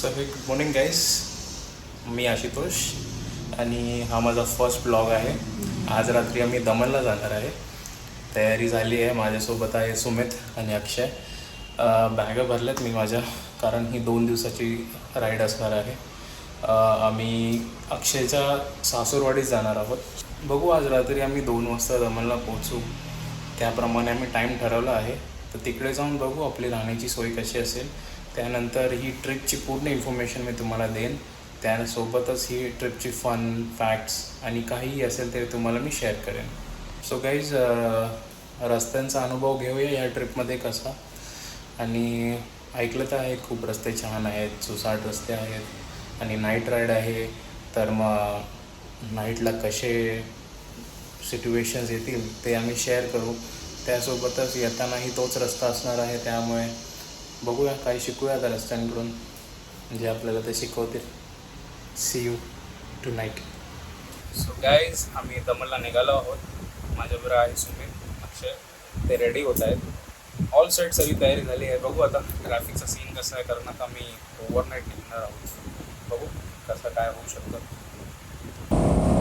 Good morning guys. मी आशुतोष आणि हा माझा फर्स्ट ब्लॉग आहे. आज रात्री आम्ही दमनला जाणार आहे. तयारी झाली आहे. माझ्यासोबत आहे सुमित आणि अक्षय. बॅगा भरल्यात मी माझ्या, कारण ही 2 दिवसाची राईड असणार आहे. आम्ही अक्षयच्या सासूरवाडीत जाणार आहोत. बघू, आज रात्री आम्ही 2 वाजता दमनला पोहोचू. त्याप्रमाणे आम्ही टाईम ठरवला आहे. तर तिकडे जाऊन बघू आपली राहण्याची सोय कशी असेल. त्यानंतर ही ट्रिपची पूर्ण इन्फॉर्मेशन मी तुम्हाला देईन. त्यासोबतच ही ट्रिपची फन फॅक्ट्स आणि काहीही असेल ते तुम्हाला मी शेअर करेन. सो गाईज, रस्त्यांचा अनुभव घेऊया या ट्रिपमध्ये कसा. आणि ऐकलं तर आहे खूप रस्ते छान आहेत, सुसाट रस्ते आहेत आणि नाईट राईड आहे. तर मग नाईटला कसे सिच्युएशन्स येतील ते आम्ही शेअर करू. त्यासोबतच येतानाही तोच रस्ता असणार आहे. त्यामुळे बघूया, काही शिकूया त्या रस्त्यांकडून, म्हणजे आपल्याला ते शिकवतील. See you tonight. So guys, आम्ही दमनला निघालो आहोत. माझ्याबरोबर आहे सुमित, अक्षय. ते रेडी होत आहेत. ऑल सेट सगळी तयारी झाली आहे. बघू आता ट्रॅफिकचा सीन कसा आहे, कारण आता आम्ही ओव्हरनाईट निघणार आहोत. बघू कसं काय होऊ शकतं.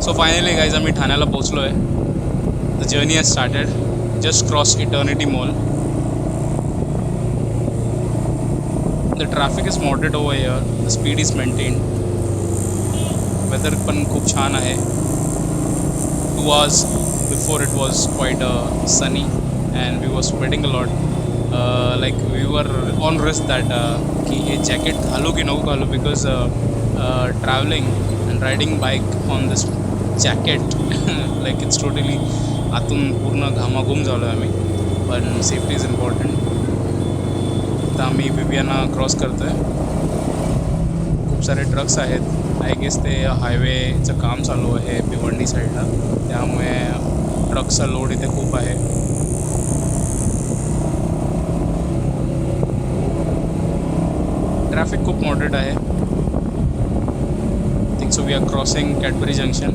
सो फायनली गाईज, आम्ही ठाण्याला पोचलो आहे. The journey has started. Just cross eternity mall. The traffic is moderate over here. The speed is maintained. Weather पण खूप छान आहे. 2 hours before it was quite sunny and we were sweating a lot. Like we were on risk that कि ये jacket घालू कि नको घालू, because traveling and riding bike on this jacket like it's totally आतून पूर्ण घामाघूम झालो आम्ही. पण safety is important. आता आम्ही विवियाना क्रॉस करतो आहे. खूप सारे ट्रक्स आहेत. आय गेस ते हायवेचं काम चालू आहे भिवंडी साईडला, त्यामुळे ट्रकचा लोड इथे खूप आहे. ट्रॅफिक खूप मॉडरेट आहे. Think so we are crossing Cadbury junction.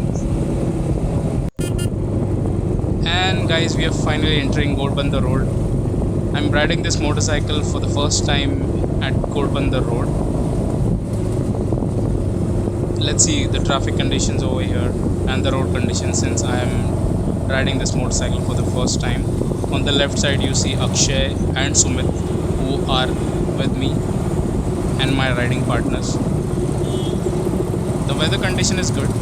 And guys, we are finally entering Ghodbunder road. I'm riding this motorcycle for the first time at Ghodbandar Road. Let's see the traffic conditions over here and the road conditions, since I am riding this motorcycle for the first time. On the left side you see Akshay and Sumit, who are with me and my riding partners. The weather condition is good.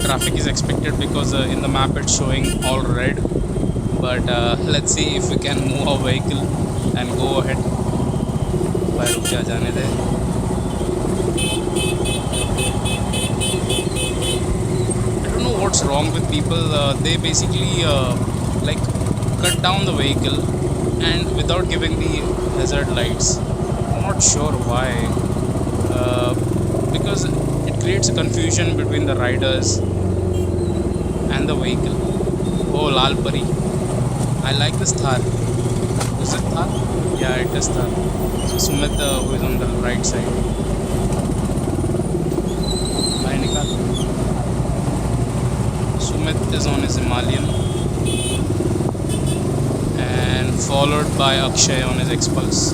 Traffic is expected because in the map it's showing all red, but let's see if we can move our vehicle and go ahead. भाई रुक जा, जाने दे. I don't know what's wrong with people. They basically like cut down the vehicle and without giving the hazard lights. I'm not sure why. Because it creates a confusion between the riders and the vehicle. Oh, Lal Pari. I like this Thar. Is it Thar? Yeah, it is Thar. So Sumit, who is on the right side. Bhai nikal. Sumit is on his Himalayan and followed by Akshay on his Xpulse.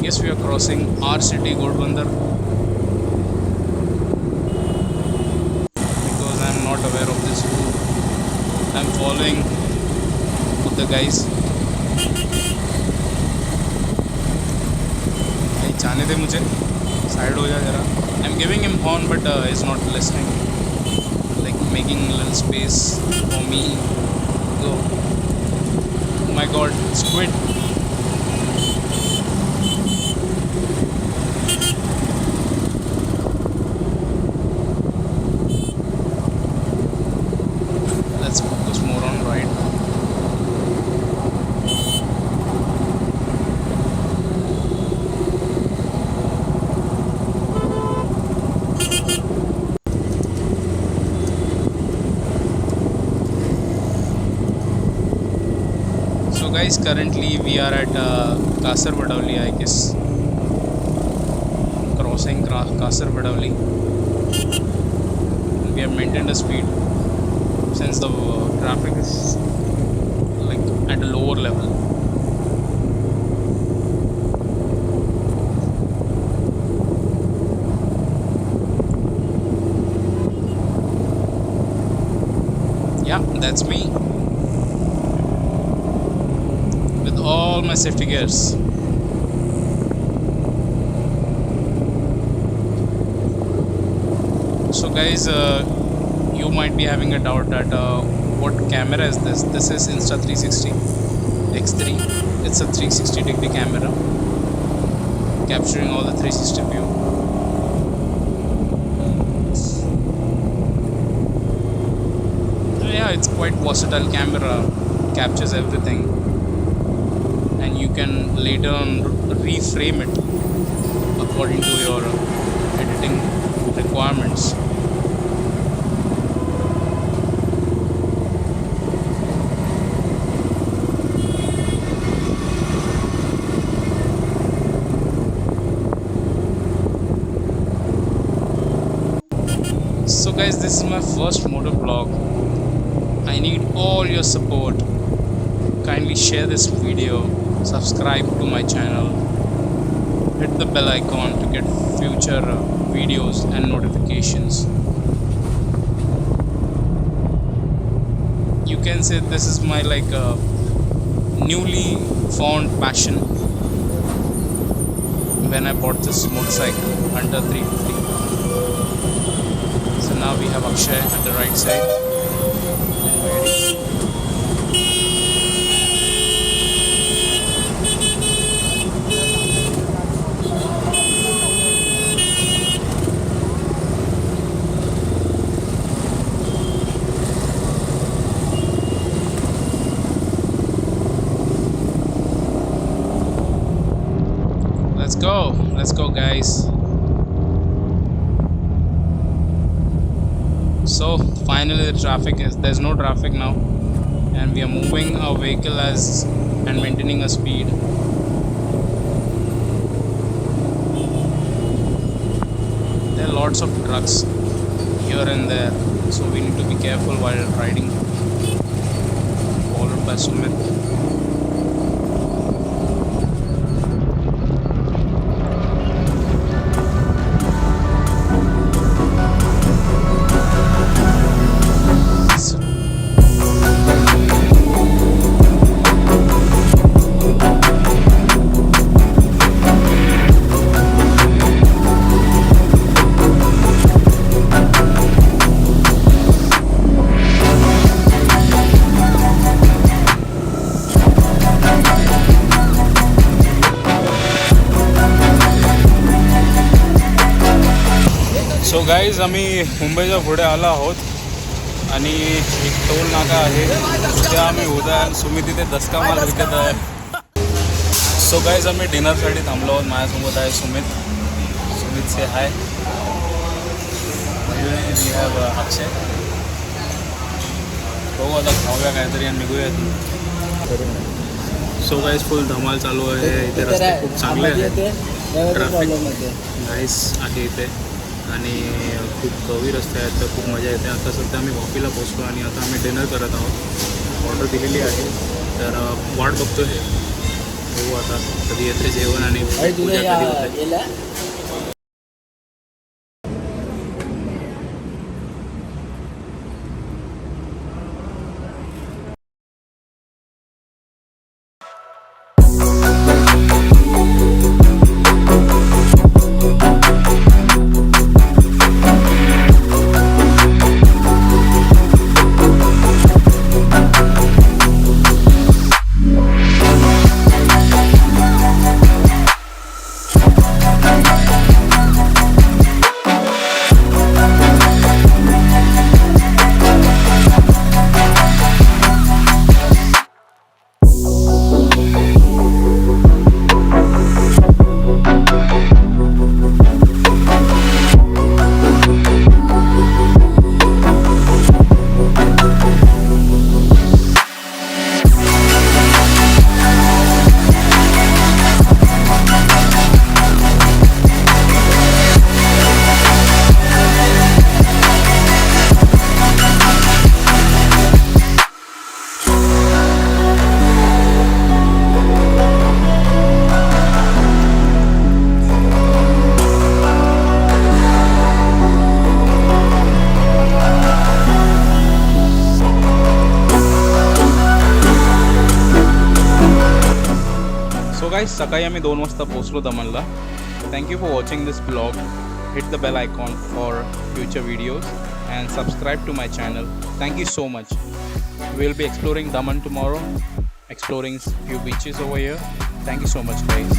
Yes, we are crossing our city, Ghodbandar, because I am not aware of this route. I am following with the guys. Hey, जाने दे मुझे, side हो जा जरा. I am giving him horn, but he is not listening. Like making a little space for me. Go. Oh my God, squid. guys, currently we are at Kasar Badavli, I guess. Crossing Kasar Badavli. We have maintained a speed since the traffic is like at a lower level. Yeah, that's me with all my safety gears. So guys, you might be having a doubt that what camera is this? This is Insta360 X3. It's a 360-degree camera capturing all the 360 view. Yeah, it's quite versatile camera, captures everything, and you can later on reframe it according to your editing requirements. So guys, this is my first motor vlog. I need all your support. Kindly share this video, subscribe to my channel, hit the bell icon to get future videos and notifications. You can say this is my like newly found passion when I bought this motorcycle under 350. So now we have Akshay at the right side and waiting. Let's go guys. So finally there's no traffic now, and we are moving our vehicle and maintaining a speed. There are lots of trucks here and there, so we need to be careful while riding. Followed by Sumit. So guys, आम्ही मुंबईच्या पुढे आलो आहोत आणि एक toll नाका आहे तिथे आम्ही उद्या सुमित तिथे दसका माल विकत आहे. सो गाईज, आम्ही डिनरसाठी थांबलो आहोत. माझ्यासोबत आहे सुमितचे हाय. We have Akshay. बघू आता खाऊया काहीतरी आणि निघूया. सो गाईज, फुल धमाल चालू आहे इथे. रस्ते खूप चांगले आहेत, ट्रॅफिक नाईस आहे इथे आणि खूप कवी रस्ते आहेत, तर खूप मजा येते. आता सध्या आम्ही वॉकीला पोचलो आणि आता आम्ही डिनर करत आहोत. ऑर्डर दिलेली आहे, तर वाट बघतो आहे. बघू आता कधी येते जेवण आणि पूजा कधी होते. गाईज सकाळी आम्ही 2 वाजता पोहोचलो दमनला. Thank you for watching this blog. Hit the bell icon for future videos and subscribe to my channel. Thank you so much. We'll be exploring Daman tomorrow, exploring few beaches over here. Thank you so much, guys.